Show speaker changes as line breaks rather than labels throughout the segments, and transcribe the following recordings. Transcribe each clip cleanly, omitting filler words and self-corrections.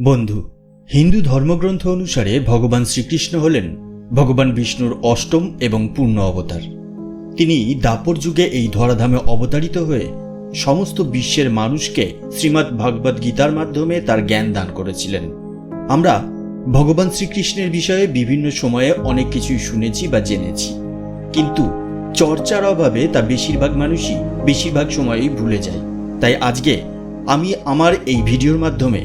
বন্ধু, হিন্দু ধর্মগ্রন্থ অনুসারে ভগবান শ্রীকৃষ্ণ হলেন ভগবান বিষ্ণুর অষ্টম এবং পূর্ণ অবতার। তিনি দ্বাপর যুগে এই ধরাধামে অবতারিত হয়ে সমস্ত বিশ্বের মানুষকে শ্রীমদ্ ভাগবত গীতার মাধ্যমে তার জ্ঞান দান করেছিলেন। আমরা ভগবান শ্রীকৃষ্ণের বিষয়ে বিভিন্ন সময়ে অনেক কিছুই শুনেছি বা জেনেছি, কিন্তু চর্চার অভাবে তা বেশিরভাগ মানুষই বেশিরভাগ সময়েই ভুলে যায়। তাই আজকে আমি আমার এই ভিডিওর মাধ্যমে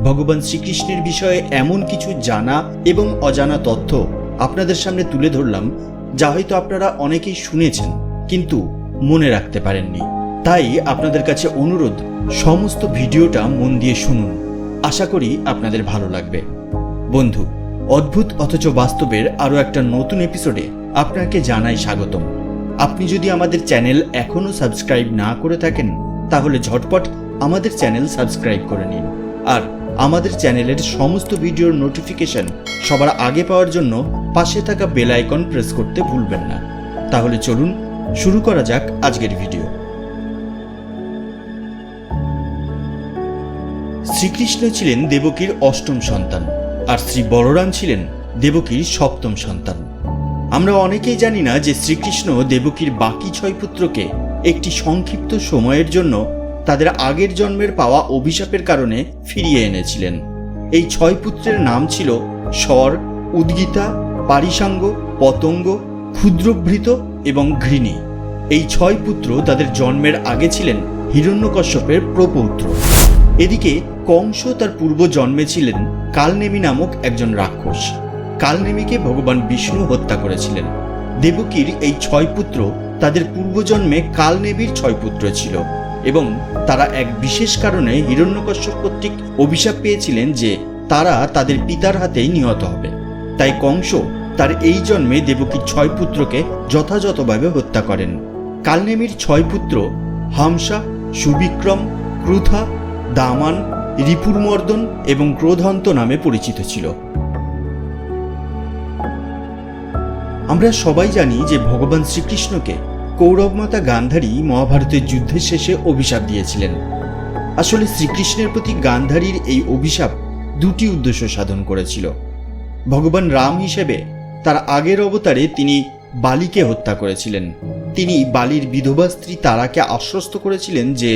ভগবান শ্রীকৃষ্ণের বিষয়ে এমন কিছু জানা এবং অজানা তথ্য আপনাদের সামনে তুলে ধরলাম, যা হয়তো আপনারা অনেকেই শুনেছেন কিন্তু মনে রাখতে পারেননি। তাই আপনাদের কাছে অনুরোধ, সমস্ত ভিডিওটা মন দিয়ে শুনুন। আশা করি আপনাদের ভালো লাগবে। বন্ধু, অদ্ভুত অথচ বাস্তবের আরও একটা নতুন এপিসোডে আপনাকে জানাই স্বাগতম। আপনি যদি আমাদের চ্যানেল এখনো সাবস্ক্রাইব না করে থাকেন, তাহলে ঝটপট আমাদের চ্যানেল সাবস্ক্রাইব করে নিন। আর আমাদের চ্যানেলের সমস্ত ভিডিওর নোটিফিকেশন সবার আগে পাওয়ার জন্য পাশে থাকা বেল আইকন প্রেস করতে ভুলবেন না। তাহলে চলুন শুরু করা যাক আজকের ভিডিও। শ্রীকৃষ্ণ ছিলেন দেবকীর অষ্টম সন্তান, আর শ্রী বলরাম ছিলেন দেবকীর সপ্তম সন্তান। আমরা অনেকেই জানি না যে শ্রীকৃষ্ণ দেবকীর বাকি 6 পুত্রকে একটি সংক্ষিপ্ত সময়ের জন্য তাদের আগের জন্মের পাওয়া অভিশাপের কারণে ফিরিয়ে এনেছিলেন। এই 6 পুত্রের নাম ছিল স্বর, উদ্গীতা, পারিসাঙ্গ, পতঙ্গ, ক্ষুদ্রভৃত এবং ঘৃণী। এই 6 পুত্র তাদের জন্মের আগে ছিলেন হিরণ্যকশ্যপের প্রপৌত্র। এদিকে কংস তার পূর্ব জন্মে ছিলেন কালনেমি নামক একজন রাক্ষস। কালনেমিকে ভগবান বিষ্ণু হত্যা করেছিলেন। দেবকীর এই 6 পুত্র তাদের পূর্বজন্মে কালনেমির 6 পুত্র ছিল এবং তারা এক বিশেষ কারণে হিরণ্যকশ্যপ কর্তৃক অভিশাপ পেয়েছিলেন যে তারা তাদের পিতার হাতেই নিহত হবে। তাই কংস তার এই জন্মে দেবকীর 6 পুত্রকে যথাযথভাবে হত্যা করেন। কালনেমির 6 পুত্র হামসা, সুবিক্রম, ক্রুধা, দামান, রিপুরমর্দন এবং ক্রোধান্ত নামে পরিচিত ছিল। আমরা সবাই জানি যে ভগবান শ্রীকৃষ্ণকে কৌরব মাতা গান্ধারী মহাভারতের যুদ্ধের শেষে অভিশাপ দিয়েছিলেন। আসলে শ্রীকৃষ্ণের প্রতি গান্ধারীর এই অভিশাপ 2টি উদ্দেশ্য সাধন করেছিল। ভগবান রাম হিসেবে তার আগের অবতারে তিনি বালিকে হত্যা করেছিলেন। তিনি বালির বিধবা স্ত্রী তারাকে আশ্বস্ত করেছিলেন যে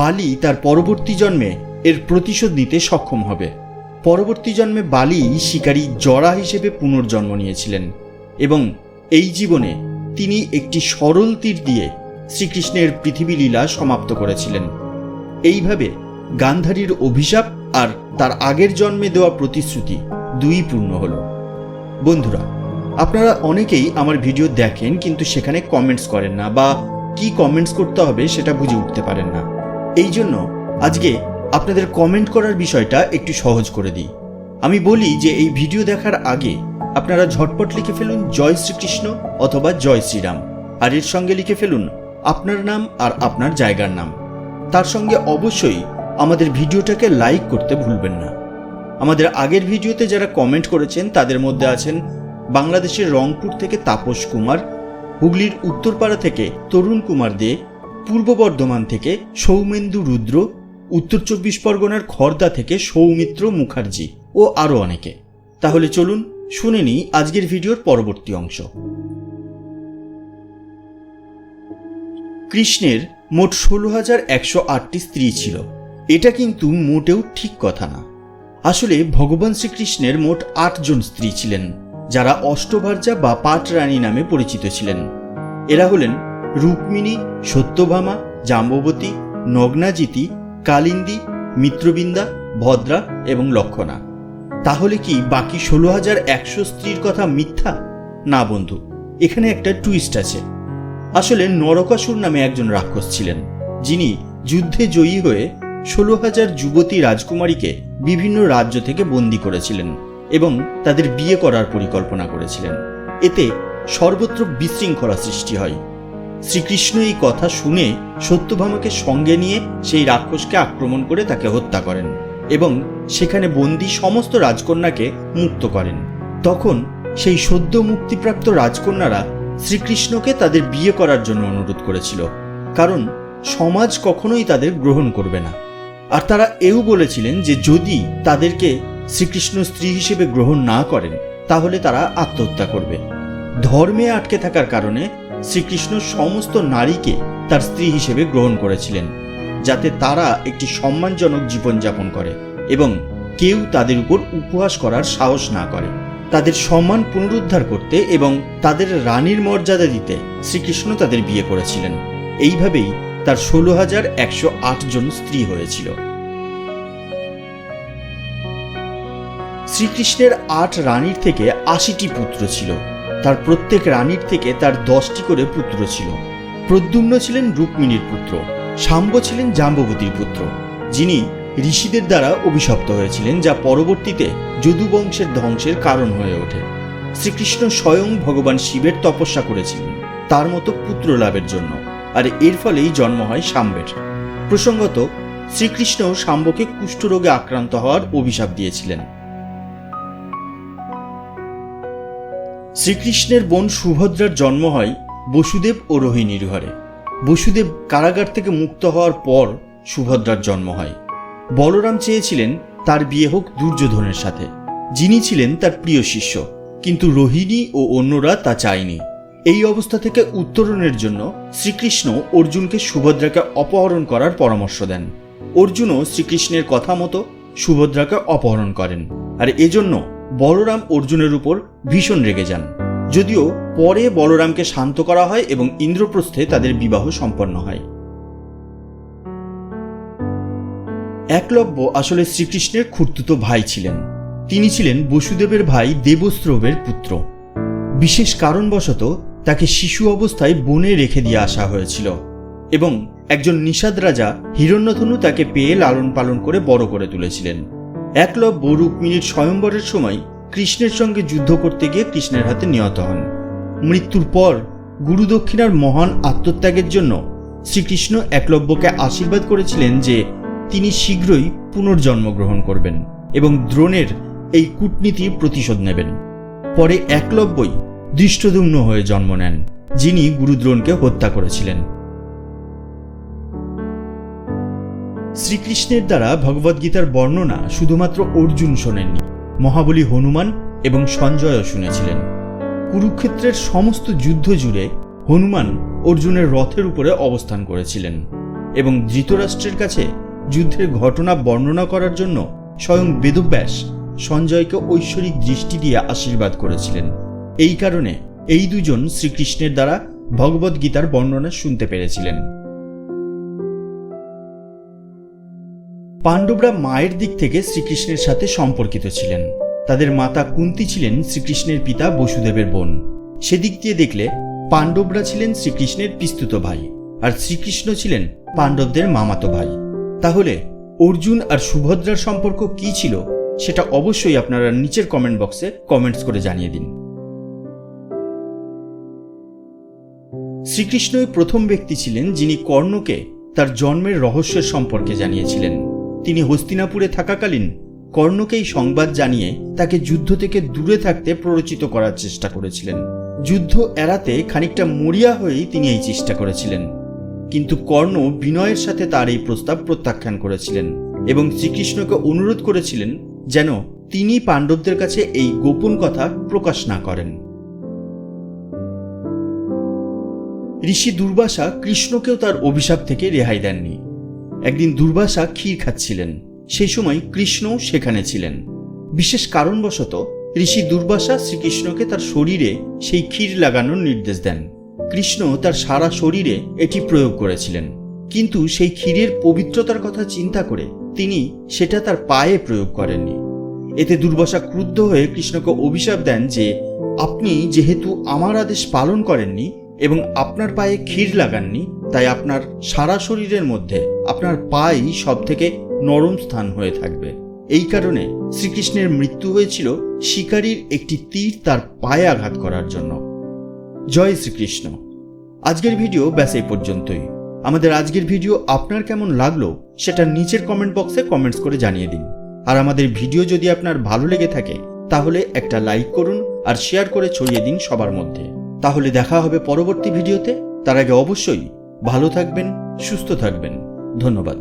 বালি তার পরবর্তী জন্মে এর প্রতিশোধ নিতে সক্ষম হবে। পরবর্তী জন্মে বালি শিকারী জরা হিসেবে পুনর্জন্ম নিয়েছিলেন এবং এই জীবনে তিনি একটি সরল তীর দিয়ে শ্রীকৃষ্ণের পৃথিবী লীলা সমাপ্ত করেছিলেন। এইভাবে গান্ধারীর অভিশাপ আর তার আগের জন্মে দেওয়া প্রতিশ্রুতি 2ই পূর্ণ হল। বন্ধুরা, আপনারা অনেকেই আমার ভিডিও দেখেন কিন্তু সেখানে কমেন্টস করেন না, বা কি কমেন্টস করতে হবে সেটা বুঝে উঠতে পারেন না। এই জন্য আজকে আপনাদের কমেন্ট করার বিষয়টা একটু সহজ করে দিই। আমি বলি যে এই ভিডিও দেখার আগে আপনারা ঝটপট লিখে ফেলুন জয় শ্রীকৃষ্ণ অথবা জয় শ্রীরাম, আর এর সঙ্গে লিখে ফেলুন আপনার নাম আর আপনার জায়গার নাম। তার সঙ্গে অবশ্যই আমাদের ভিডিওটাকে লাইক করতে ভুলবেন না। আমাদের আগের ভিডিওতে যারা কমেন্ট করেছেন তাদের মধ্যে আছেন বাংলাদেশের রংপুর থেকে তাপস কুমার, হুগলির উত্তরপাড়া থেকে তরুণ কুমার দে, পূর্ব বর্ধমান থেকে সৌমেন্দু রুদ্র, উত্তর 24 পরগনার খর্দা থেকে সৌমিত্র মুখার্জি ও আরও অনেকে। তাহলে চলুন শুনে নিই আজকের ভিডিওর পরবর্তী অংশ। কৃষ্ণের মোট 16,108টি স্ত্রী ছিল। এটা কিন্তু মোটেও ঠিক কথা না। আসলে ভগবান শ্রীকৃষ্ণের মোট 8 জন স্ত্রী ছিলেন, যারা অষ্টভার্যা বা পাট রানী নামে পরিচিত ছিলেন। এরা হলেন রুক্মিণী, সত্যভামা, জাম্ববতী, নগ্নাজিতি, কালিন্দী, মিত্রবিন্দা, ভদ্রা এবং লক্ষণা। তাহলে কি বাকি 16,100 স্ত্রীর কথা মিথ্যা? না বন্ধু, এখানে একটা টুইস্ট আছে। আসলে নরকাসুর নামে একজন রাক্ষস ছিলেন, যিনি যুদ্ধে জয়ী হয়ে 16,000 যুবতী রাজকুমারীকে বিভিন্ন রাজ্য থেকে বন্দী করেছিলেন এবং তাদের বিয়ে করার পরিকল্পনা করেছিলেন। এতে সর্বত্র বিশৃঙ্খলা সৃষ্টি হয়। শ্রীকৃষ্ণ এই কথা শুনে সত্যভামাকে সঙ্গে নিয়ে সেই রাক্ষসকে আক্রমণ করে তাকে হত্যা করেন এবং সেখানে বন্দী সমস্ত রাজকন্যাকে মুক্ত করেন। তখন সেই সদ্য মুক্তিপ্রাপ্ত রাজকন্যারা শ্রীকৃষ্ণকে তাদের বিয়ে করার জন্য অনুরোধ করেছিল, কারণ সমাজ কখনোই তাদের গ্রহণ করবে না। আর তারা এও বলেছিলেন যে যদি তাদেরকে শ্রীকৃষ্ণ স্ত্রী হিসেবে গ্রহণ না করেন তাহলে তারা আত্মহত্যা করবে। ধর্মে আটকে থাকার কারণে শ্রীকৃষ্ণ সমস্ত নারীকে তার স্ত্রী হিসেবে গ্রহণ করেছিলেন, যাতে তারা একটি সম্মানজনক জীবনযাপন করে এবং কেউ তাদের উপর উপহাস করার সাহস না করে। তাদের সম্মান পুনরুদ্ধার করতে এবং তাদের রানীর মর্যাদা দিতে শ্রীকৃষ্ণ তাদের বিয়ে করেছিলেন। এইভাবেই তার 16,108 জন স্ত্রী হয়েছিল। শ্রীকৃষ্ণের 8 রানীর থেকে 80টি পুত্র ছিল। তার প্রত্যেক রানীর থেকে তার 10টি করে পুত্র ছিল। প্রদ্যুম্ন ছিলেন রুক্মিণীর পুত্র, শাম্ব ছিলেন জাম্ববতীর পুত্র, যিনি ঋষিদের দ্বারা অভিশপ্ত হয়েছিলেন, যা পরবর্তীতে যদু বংশের ধ্বংসের কারণ হয়ে ওঠে। শ্রীকৃষ্ণ স্বয়ং ভগবান শিবের তপস্যা করেছিলেন তার মতো পুত্র লাভের জন্য, আর এর ফলেই জন্ম হয় শাম্বের। প্রসঙ্গত, শ্রীকৃষ্ণ শাম্বকে কুষ্ঠরোগে আক্রান্ত হওয়ার অভিশাপ দিয়েছিলেন। শ্রীকৃষ্ণের বোন সুভদ্রার জন্ম হয় বসুদেব ও রোহিণীর ঘরে। বসুদেব কারাগার থেকে মুক্ত হওয়ার পর সুভদ্রার জন্ম হয়। বলরাম চেয়েছিলেন তার বিয়ে হোক দুর্যোধনের সাথে, যিনি ছিলেন তার প্রিয় শিষ্য, কিন্তু রোহিণী ও অন্যরা তা চায়নি। এই অবস্থা থেকে উত্তরণের জন্য শ্রীকৃষ্ণ অর্জুনকে সুভদ্রাকে অপহরণ করার পরামর্শ দেন। অর্জুনও শ্রীকৃষ্ণের কথা মতো সুভদ্রাকে অপহরণ করেন, আর এজন্য বলরাম অর্জুনের উপর ভীষণ রেগে যান। যদিও পরে বলরামকে শান্ত করা হয় এবং ইন্দ্রপ্রস্থে তাদের বিবাহ সম্পন্ন হয়। একলব্য আসলে শ্রীকৃষ্ণের খুড়তুতো ভাই ছিলেন। তিনি ছিলেন বসুদেবের ভাই দেবস্রবের পুত্র। বিশেষ কারণবশত তাকে শিশু অবস্থায় বনে রেখে দিয়ে আসা হয়েছিল এবং একজন নিষাদ রাজা হিরণ্যধনু তাকে পেয়ে লালন পালন করে বড় করে তুলেছিলেন। একলব্য রুক্মিণীর স্বয়ম্বরের সময় কৃষ্ণের সঙ্গে যুদ্ধ করতে গিয়ে কৃষ্ণের হাতে নিহত হন। মৃত্যুর পর গুরুদক্ষিণার মহান আত্মত্যাগের জন্য শ্রীকৃষ্ণ একলব্যকে আশীর্বাদ করেছিলেন যে তিনি শীঘ্রই পুনর্জন্ম গ্রহণ করবেন এবং দ্রোণের এই কূটনীতির প্রতিশোধ নেবেন। পরে একলব্যই ধৃষ্টদ্যুম্ন হয়ে জন্ম নেন, যিনি গুরু দ্রোণকে হত্যা করেছিলেন। শ্রীকৃষ্ণের দ্বারা ভগবদ্গীতার বর্ণনা শুধুমাত্র অর্জুন শোনেননি, মহাবলী হনুমান এবং সঞ্জয়ও শুনেছিলেন। কুরুক্ষেত্রের সমস্ত যুদ্ধ জুড়ে হনুমান অর্জুনের রথের উপরে অবস্থান করেছিলেন এবং ধৃতরাষ্ট্রের কাছে যুদ্ধের ঘটনা বর্ণনা করার জন্য স্বয়ং বেদব্যাস সঞ্জয়কে ঐশ্বরিক দৃষ্টি দিয়ে আশীর্বাদ করেছিলেন। এই কারণে এই দুজন শ্রীকৃষ্ণের দ্বারা ভগবদ্গীতার বর্ণনা শুনতে পেরেছিলেন। পাণ্ডবরা মায়ের দিক থেকে শ্রীকৃষ্ণের সাথে সম্পর্কিত ছিলেন। তাদের মাতা কুন্তী ছিলেন শ্রীকৃষ্ণের পিতা বসুদেবের বোন। সেদিক দিয়ে দেখলে পাণ্ডবরা ছিলেন শ্রীকৃষ্ণের পিস্তুত ভাই, আর শ্রীকৃষ্ণ ছিলেন পাণ্ডবদের মামাতো ভাই। তাহলে অর্জুন আর সুভদ্রার সম্পর্ক কি ছিল সেটা অবশ্যই আপনারা নিচের কমেন্ট বক্সে কমেন্টস করে জানিয়ে দিন। শ্রীকৃষ্ণই প্রথম ব্যক্তি ছিলেন যিনি কর্ণকে তার জন্মের রহস্যের সম্পর্কে জানিয়েছিলেন। তিনি হস্তিনাপুরে থাকাকালীন কর্ণকে এই সংবাদ জানিয়ে তাকে যুদ্ধ থেকে দূরে থাকতে প্ররোচিত করার চেষ্টা করেছিলেন। যুদ্ধ এড়াতে খানিকটা মরিয়া হয়েই তিনি এই চেষ্টা করেছিলেন, কিন্তু কর্ণ বিনয়ের সাথে তার এই প্রস্তাব প্রত্যাখ্যান করেছিলেন এবং শ্রীকৃষ্ণকে অনুরোধ করেছিলেন যেন তিনি পাণ্ডবদের কাছে এই গোপন কথা প্রকাশ না করেন। ঋষি দুর্বাসা কৃষ্ণকেও তার অভিশাপ থেকে রেহাই দেননি। একদিন দুর্বাসা ক্ষীর খাচ্ছিলেন, সেই সময় কৃষ্ণও সেখানে ছিলেন। বিশেষ কারণবশত ঋষি দুর্বাসা শ্রীকৃষ্ণকে তার শরীরে সেই ক্ষীর লাগানোর নির্দেশ দেন। কৃষ্ণ তার সারা শরীরে এটি প্রয়োগ করেছিলেন, কিন্তু সেই ক্ষীরের পবিত্রতার কথা চিন্তা করে তিনি সেটা তার পায়ে প্রয়োগ করেননি। এতে দুর্বাসা ক্রুদ্ধ হয়ে কৃষ্ণকে অভিশাপ দেন যে আপনি যেহেতু আমার আদেশ পালন করেননি এবং আপনার পায়ে ক্ষীর লাগাননি, তাই আপনার সারা শরীরের মধ্যে আপনার পাই সব থেকে নরম স্থান হয়ে থাকবে। এই কারণে শ্রীকৃষ্ণের মৃত্যু হয়েছিল শিকারীর একটি তীর তার পায়ে আঘাত করার জন্য। জয় শ্রীকৃষ্ণ। আজকের ভিডিও ব্যাস এই পর্যন্তই। আমাদের আজকের ভিডিও আপনার কেমন লাগলো সেটা নিচের কমেন্ট বক্সে কমেন্টস করে জানিয়ে দিন। আর আমাদের ভিডিও যদি আপনার ভালো লেগে থাকে তাহলে একটা লাইক করুন আর শেয়ার করে ছড়িয়ে দিন সবার মধ্যে। তাহলে দেখা হবে পরবর্তী ভিডিওতে। তার আগে অবশ্যই ভালো থাকবেন, সুস্থ থাকবেন। ধন্যবাদ।